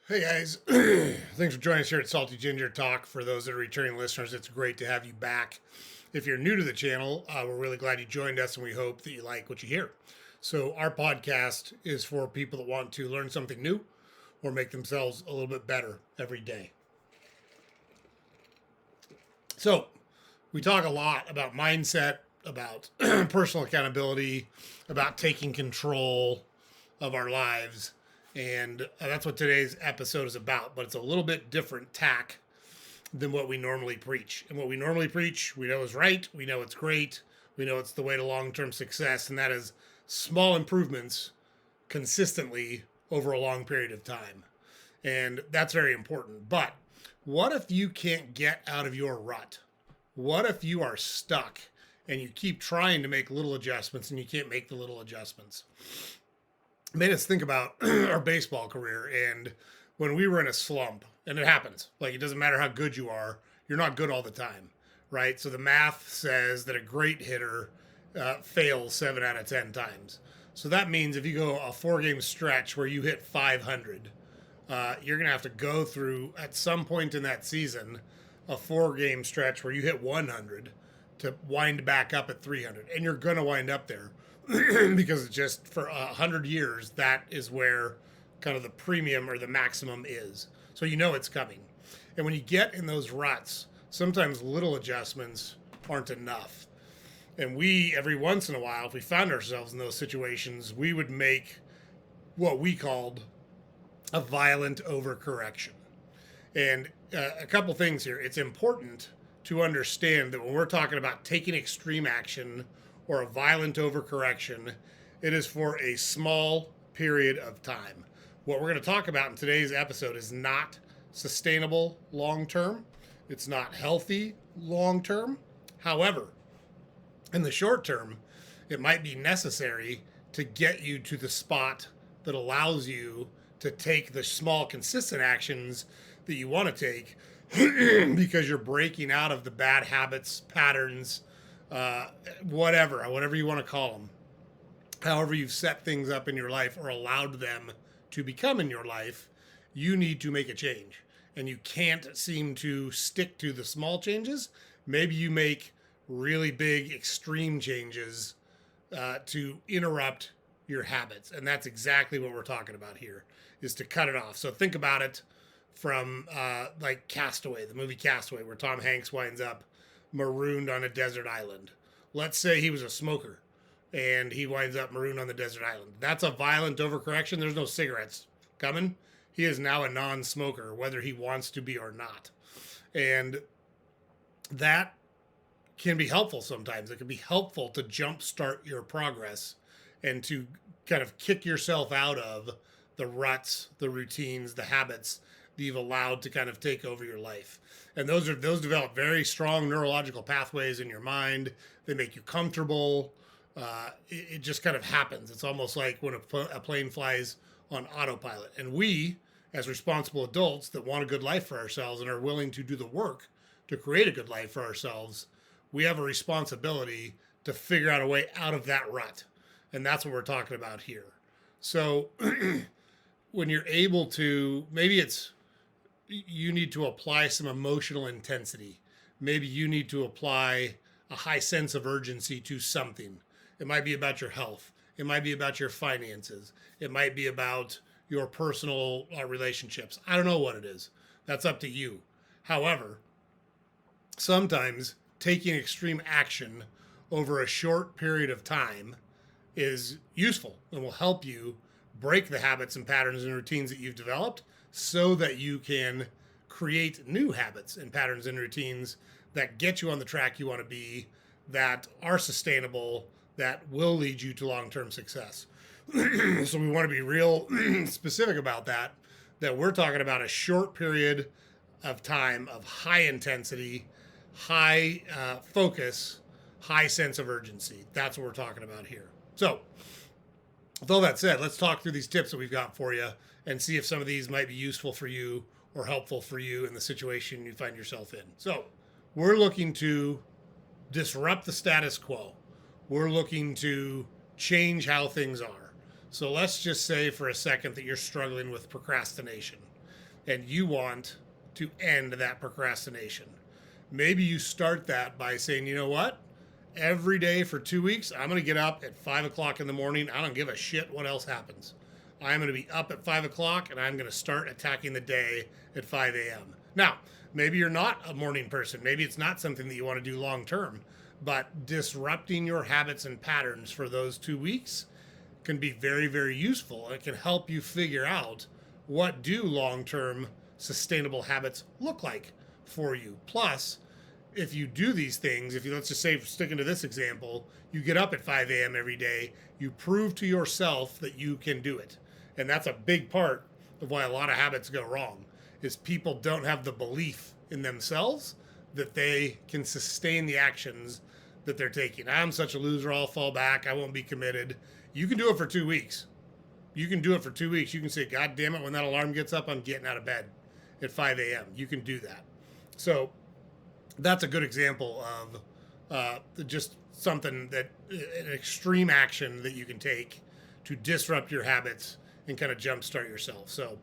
Hey guys, thanks for joining us here at Salty Ginger Talk. For those that are returning listeners, it's great to have you back. If you're new to the channel, we're really glad you joined us and we hope that you like what you hear. So, our podcast is for people that want to learn something new or make themselves a little bit better every day. So, we talk a lot about mindset, about personal accountability, about taking control of our lives. And that's what today's episode is about, but it's a little bit different tack than what we normally preach. And what we normally preach, we know is right, we know it's great, we know it's the way to long term success, and that is small improvements consistently over a long period of time. And that's very important. But what if you can't get out of your rut? What if you are stuck and you keep trying to make little adjustments and you can't make the little adjustments? It made us think about our baseball career and when we were in a slump, and it happens. Like, it doesn't matter how good you are, you're not good all the time, right? So the math says that a great hitter fails 7 out of 10 times. So that means if you go a 4 game stretch where you hit 500, you're going to have to go through at some point in that season a 4 game stretch where you hit 100 to wind back up at 300. And you're going to wind up there because it's just for 100 years, that is where kind of the premium or the maximum is. So you know it's coming. And when you get in those ruts, sometimes little adjustments aren't enough. And we, every once in a while, if we found ourselves in those situations, we would make what we called a violent overcorrection. And a couple things here. It's important to understand that when we're talking about taking extreme action or a violent overcorrection, it is for a small period of time. What we're going to talk about in today's episode is not sustainable long term. It's not healthy long term. However, in the short term, it might be necessary to get you to the spot that allows you to take the small, consistent actions that you want to take because you're breaking out of the bad habits, patterns, whatever you want to call them. However you've set things up in your life or allowed them to become in your life, you need to make a change. And you can't seem to stick to the small changes. Maybe you make really big, extreme changes to interrupt your habits. And that's exactly what we're talking about here, is to cut it off. So think about it from like Castaway, the movie Castaway, where Tom Hanks winds up marooned on a desert island. Let's say he was a smoker and he winds up marooned on the desert island. That's a violent overcorrection. There's no cigarettes coming. He is now a non-smoker, whether he wants to be or not. And that can be helpful sometimes. It can be helpful to jumpstart your progress and to kind of kick yourself out of the ruts, the routines, the habits that you've allowed to kind of take over your life. And those develop very strong neurological pathways in your mind. They make you comfortable. It just kind of happens. It's almost like when a plane flies on autopilot. And we, as responsible adults that want a good life for ourselves and are willing to do the work to create a good life for ourselves, we have a responsibility to figure out a way out of that rut. And that's what we're talking about here. So when you're able to, maybe it's, you need to apply some emotional intensity. Maybe you need to apply a high sense of urgency to something. It might be about your health. It might be about your finances. It might be about your personal relationships. I don't know what it is. That's up to you. However, sometimes taking extreme action over a short period of time is useful and will help you break the habits and patterns and routines that you've developed so that you can create new habits and patterns and routines that get you on the track you want to be, that are sustainable, that will lead you to long-term success. So we want to be real specific about that we're talking about a short period of time of high intensity, high focus, high sense of urgency. That's what we're talking about here. So with all that said, let's talk through these tips that we've got for you and see if some of these might be useful for you or helpful for you in the situation you find yourself in. So we're looking to disrupt the status quo. We're looking to change how things are. So let's just say for a second that you're struggling with procrastination. and you want to end that procrastination. Maybe you start that by saying, you know what? Every day for 2 weeks, I'm going to get up at 5 o'clock in the morning. I don't give a shit what else happens. I'm going to be up at 5 o'clock and I'm going to start attacking the day at 5 a.m. Now, maybe you're not a morning person. Maybe it's not something that you want to do long term, but disrupting your habits and patterns for those 2 weeks can be very, very useful. It can help you figure out what do long term sustainable habits look like for you. Plus, if you do these things, if you, let's just say, sticking to this example, you get up at 5 a.m. every day, you prove to yourself that you can do it. And that's a big part of why a lot of habits go wrong, is people don't have the belief in themselves that they can sustain the actions that they're taking. I'm such a loser, I'll fall back, I won't be committed. You can do it for 2 weeks. You can do it for 2 weeks. You can say, God damn it, when that alarm gets up, I'm getting out of bed at 5 a.m. You can do that. So that's a good example of just something that, an extreme action that you can take to disrupt your habits and kind of jumpstart yourself. So,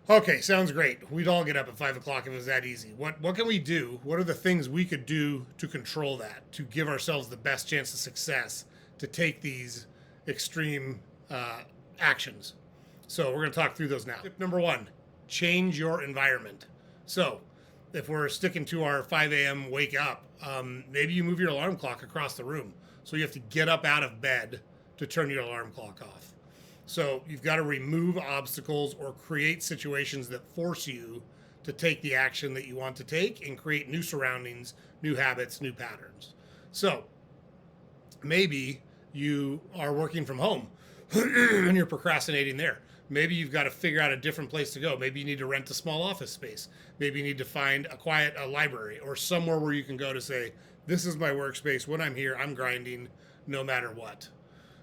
okay, sounds great. We'd all get up at 5 o'clock if it was that easy. What can we do? What are the things we could do to control that, to give ourselves the best chance of success, to take these extreme actions? So we're going to talk through those now. Tip number 1, change your environment. So if we're sticking to our 5 a.m. wake up, maybe you move your alarm clock across the room. So you have to get up out of bed to turn your alarm clock off. So you've got to remove obstacles or create situations that force you to take the action that you want to take and create new surroundings, new habits, new patterns. So maybe you are working from home and you're procrastinating there. Maybe you've got to figure out a different place to go. Maybe you need to rent a small office space. Maybe you need to find a quiet library or somewhere where you can go to say, this is my workspace. When I'm here, I'm grinding no matter what.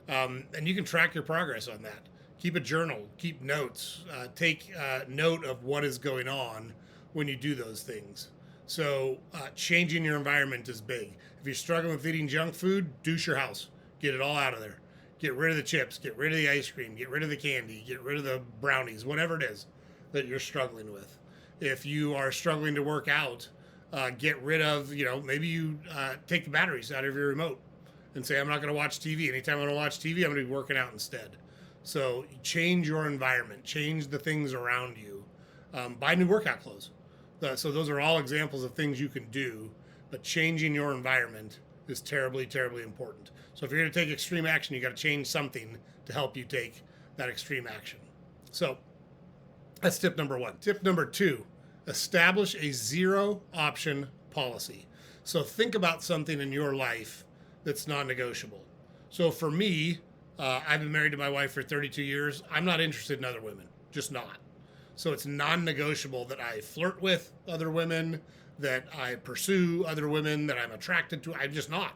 And you can track your progress on that. Keep a journal, keep notes, take note of what is going on when you do those things. So changing your environment is big. If you're struggling with eating junk food, douche your house. Get it all out of there. Get rid of the chips, get rid of the ice cream, get rid of the candy, get rid of the brownies, whatever it is that you're struggling with. If you are struggling to work out, get rid of, maybe you take the batteries out of your remote and say, I'm not going to watch TV. Anytime I want to watch TV, I'm going to be working out instead. So change your environment, change the things around you. Buy new workout clothes. So those are all examples of things you can do, but changing your environment is terribly, terribly important. So if you're going to take extreme action, you got to change something to help you take that extreme action. So that's tip number 1. Tip number 2, establish a zero option policy. So think about something in your life that's non-negotiable. So for me, I've been married to my wife for 32 years. I'm not interested in other women, just not. So it's non-negotiable that I flirt with other women, that I pursue other women, that I'm attracted to. I'm just not.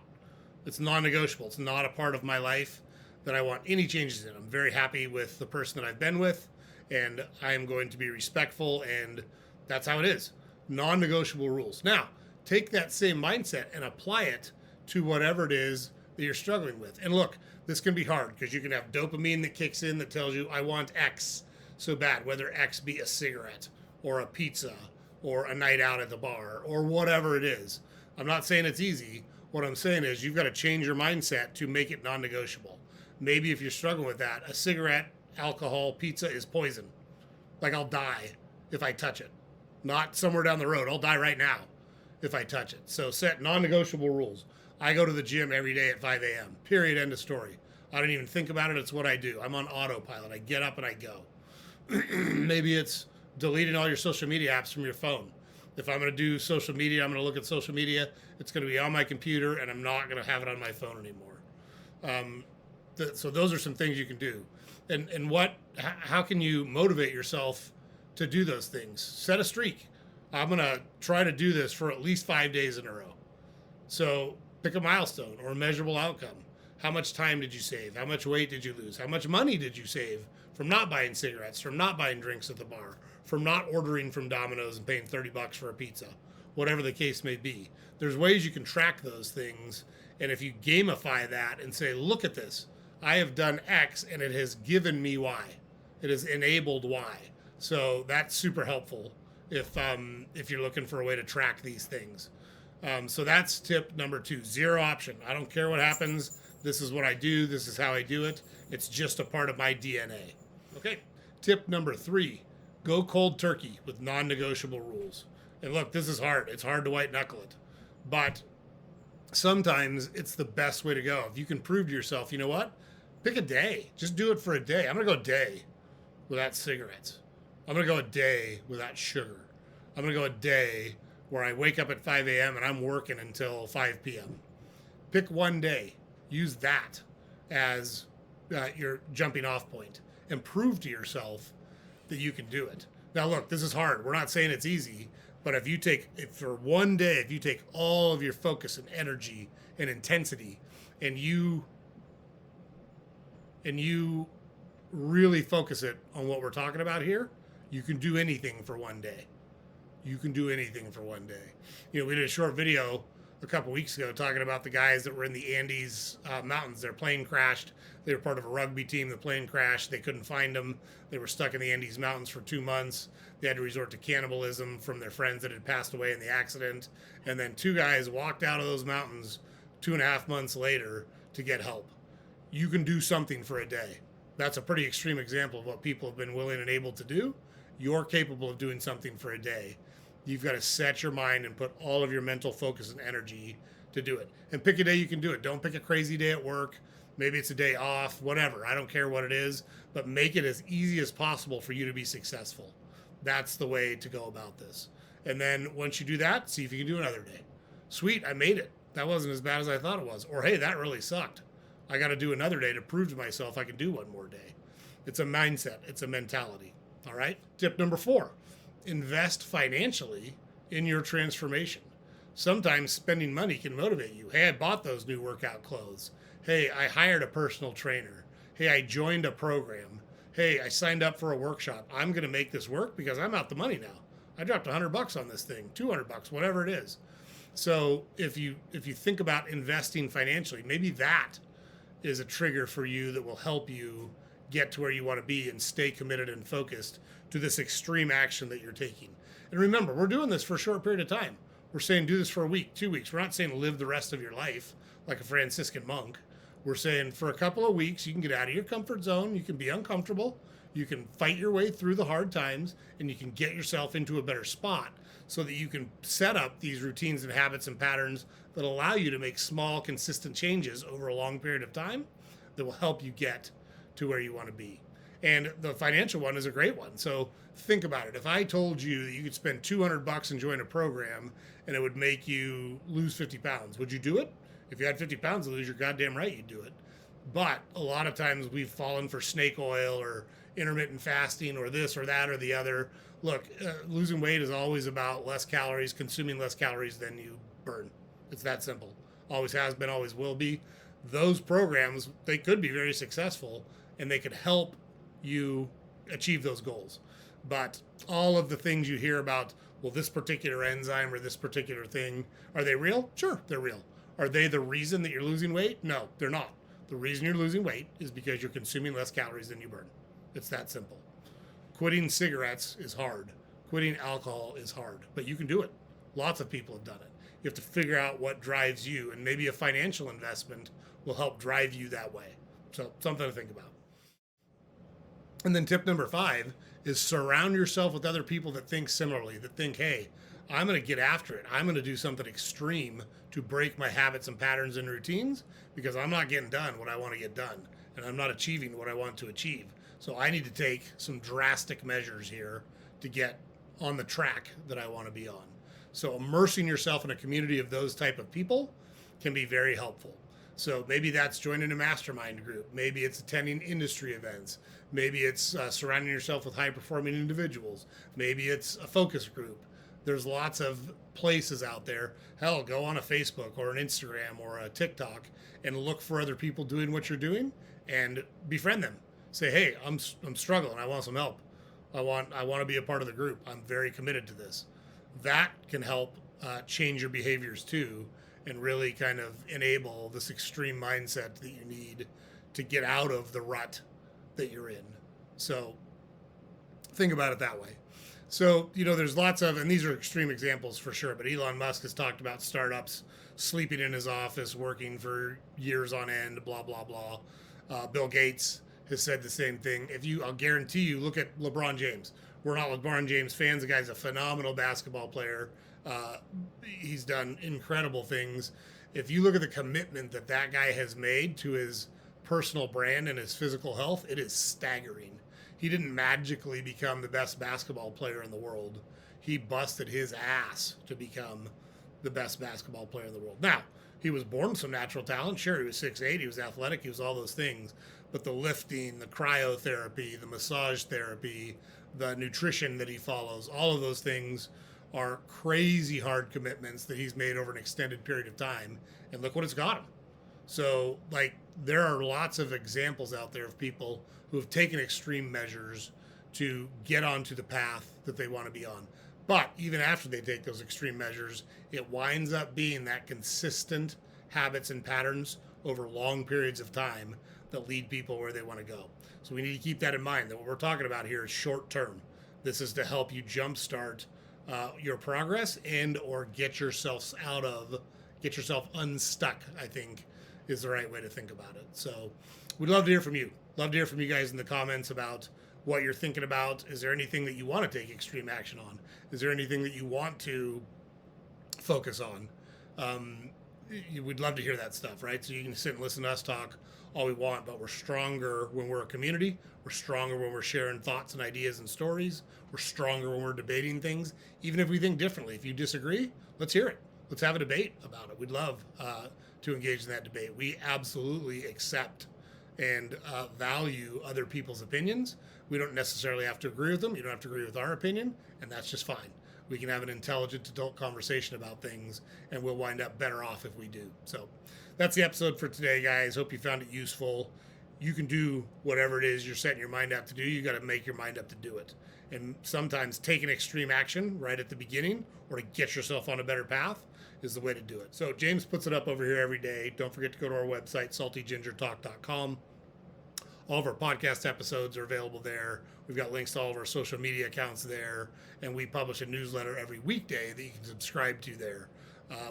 It's non-negotiable. It's not a part of my life that I want any changes in. I'm very happy with the person that I've been with, and I'm going to be respectful, and that's how it is. Non-negotiable rules. Now, take that same mindset and apply it to whatever it is that you're struggling with. And look, this can be hard because you can have dopamine that kicks in that tells you, I want X so bad, whether X be a cigarette or a pizza or a night out at the bar or whatever it is. I'm not saying it's easy. What I'm saying is you've got to change your mindset to make it non-negotiable. Maybe if you're struggling with that, a cigarette, alcohol, pizza is poison. Like I'll die if I touch it. Not somewhere down the road. I'll die right now if I touch it. So set non-negotiable rules. I go to the gym every day at 5 a.m. Period. End of story. I don't even think about it. It's what I do. I'm on autopilot. I get up and I go. Maybe it's deleting all your social media apps from your phone. If I'm going to do social media, I'm going to look at social media. It's going to be on my computer, and I'm not going to have it on my phone anymore. So those are some things you can do. And how can you motivate yourself to do those things? Set a streak. I'm going to try to do this for at least 5 days in a row. So pick a milestone or a measurable outcome. How much time did you save? How much weight did you lose? How much money did you save from not buying cigarettes, from not buying drinks at the bar, from not ordering from Domino's and paying $30 for a pizza? Whatever the case may be. There's ways you can track those things. And if you gamify that and say, look at this, I have done X and it has given me Y. It has enabled Y. So that's super helpful if you're looking for a way to track these things. So that's tip number 2. Zero option. I don't care what happens. This is what I do. This is how I do it. It's just a part of my DNA. Okay. Tip number 3. Go cold turkey with non-negotiable rules. And look, this is hard. It's hard to white knuckle it. But sometimes it's the best way to go. If you can prove to yourself, you know what? Pick a day. Just do it for a day. I'm going to go a day without cigarettes. I'm going to go a day without sugar. I'm going to go a day where I wake up at 5 a.m. and I'm working until 5 p.m. Pick one day. Use that as your jumping off point and prove to yourself that you can do it. Now, look, this is hard. We're not saying it's easy, but if for one day, if you take all of your focus and energy and intensity and you really focus it on what we're talking about here, you can do anything for one day. You can do anything for one day. We did a short video a couple weeks ago talking about the guys that were in the Andes mountains. Their plane crashed. They were part of a rugby team. The plane crashed. They couldn't find them. They were stuck in the Andes mountains for 2 months. They had to resort to cannibalism from their friends that had passed away in the accident. And then 2 guys walked out of those mountains 2.5 months later to get help. You can do something for a day. That's a pretty extreme example of what people have been willing and able to do. You're capable of doing something for a day. You've got to set your mind and put all of your mental focus and energy to do it. And pick a day you can do it. Don't pick a crazy day at work. Maybe it's a day off, whatever. I don't care what it is, but make it as easy as possible for you to be successful. That's the way to go about this. And then once you do that, see if you can do another day. Sweet, I made it. That wasn't as bad as I thought it was. Or, hey, that really sucked. I got to do another day to prove to myself I can do one more day. It's a mindset. It's a mentality. All right? Tip number 4. Invest financially in your transformation. Sometimes spending money can motivate you. Hey, I bought those new workout clothes. Hey, I hired a personal trainer. Hey, I joined a program. Hey, I signed up for a workshop. I'm going to make this work because I'm out the money now. I dropped $100 on this thing, $200, whatever it is. So if you think about investing financially, maybe that is a trigger for you that will help you get to where you want to be and stay committed and focused to this extreme action that you're taking. And remember, we're doing this for a short period of time. We're saying do this for a week, 2 weeks. We're not saying live the rest of your life like a Franciscan monk. We're saying for a couple of weeks, you can get out of your comfort zone. You can be uncomfortable. You can fight your way through the hard times, and you can get yourself into a better spot so that you can set up these routines and habits and patterns that allow you to make small, consistent changes over a long period of time that will help you get to where you want to be. And the financial one is a great one. So think about it. If I told you that you could spend $200 and join a program and it would make you lose 50 pounds, would you do it? If you had 50 pounds to lose, you're goddamn right you'd do it. But a lot of times we've fallen for snake oil or intermittent fasting or this or that or the other. Look, losing weight is always about less calories, consuming less calories than you burn. It's that simple. Always has been, always will be. Those programs, they could be very successful and they could help you achieve those goals. But all of the things you hear about, well, this particular enzyme or this particular thing, are they real? Sure, they're real. Are they the reason that you're losing weight? No, they're not. The reason you're losing weight is because you're consuming less calories than you burn. It's that simple. Quitting cigarettes is hard. Quitting alcohol is hard, but you can do it. Lots of people have done it. You have to figure out what drives you, and maybe a financial investment will help drive you that way. So something to think about. And then tip number 5 is surround yourself with other people that think similarly, that think, hey, I'm going to get after it. I'm going to do something extreme to break my habits and patterns and routines because I'm not getting done what I want to get done and I'm not achieving what I want to achieve. So I need to take some drastic measures here to get on the track that I want to be on. So immersing yourself in a community of those type of people can be very helpful. So maybe that's joining a mastermind group. Maybe it's attending industry events. Maybe it's surrounding yourself with high-performing individuals. Maybe it's a focus group. There's lots of places out there. Hell, go on a Facebook or an Instagram or a TikTok and look for other people doing what you're doing and befriend them. Say, hey, I'm struggling. I want some help. I want to be a part of the group. I'm very committed to this. That can help change your behaviors too and really kind of enable this extreme mindset that you need to get out of the rut that you're in. So think about it that way. So, there's lots of, and these are extreme examples for sure, but Elon Musk has talked about startups sleeping in his office, working for years on end, blah, blah, blah. Bill Gates has said the same thing. I'll guarantee you, look at LeBron James. We're not LeBron James fans. The guy's a phenomenal basketball player. He's done incredible things. If you look at the commitment that guy has made to his personal brand and his physical health, it is staggering. He didn't magically become the best basketball player in the world. He busted his ass to become the best basketball player in the world. Now, he was born with some natural talent. Sure, he was 6'8", he was athletic, he was all those things. But the lifting, the cryotherapy, the massage therapy, the nutrition that he follows, all of those things are crazy hard commitments that he's made over an extended period of time. And look what it's got him. So, there are lots of examples out there of people who have taken extreme measures to get onto the path that they want to be on. But even after they take those extreme measures, it winds up being that consistent habits and patterns over long periods of time that lead people where they want to go. So we need to keep that in mind, that what we're talking about here is short term. This is to help you jumpstart your progress and or get yourself unstuck, I think is the right way to think about it. So we'd love to hear from you. Love to hear from you guys in the comments about what you're thinking about. Is there anything that you want to take extreme action on? Is there anything that you want to focus on? We'd love to hear that stuff, right? So you can sit and listen to us talk all we want, but we're stronger when we're a community. We're stronger when we're sharing thoughts and ideas and stories. We're stronger when we're debating things, even if we think differently. If you disagree, let's hear it. Let's have a debate about it. We'd love to engage in that debate. We absolutely accept and value other people's opinions. We don't necessarily have to agree with them. You don't have to agree with our opinion, and that's just fine. We can have an intelligent adult conversation about things, and we'll wind up better off if we do. So that's the episode for today, guys. Hope you found it useful. You can do whatever it is you're setting your mind up to do. You got to make your mind up to do it. And sometimes taking extreme action right at the beginning or to get yourself on a better path is the way to do it. So James puts it up over here every day. Don't forget to go to our website, saltygingertalk.com. All of our podcast episodes are available there. We've got links to all of our social media accounts there, and we publish a newsletter every weekday that you can subscribe to there.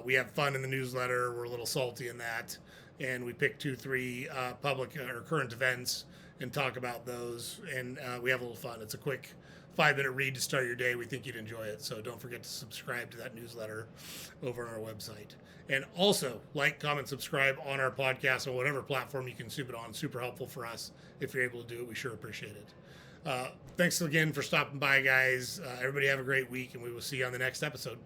We have fun in the newsletter. We're a little salty in that, and we pick 2-3 public or current events and talk about those, and we have a little fun. It's a quick 5-minute read to start your day. We think you'd enjoy it, so don't forget to subscribe to that newsletter over on our website. And also, like, comment, subscribe on our podcast on whatever platform you consume it on. Super helpful for us. If you're able to do it, we sure appreciate it. Thanks again for stopping by, guys. Everybody have a great week, and we will see you on the next episode.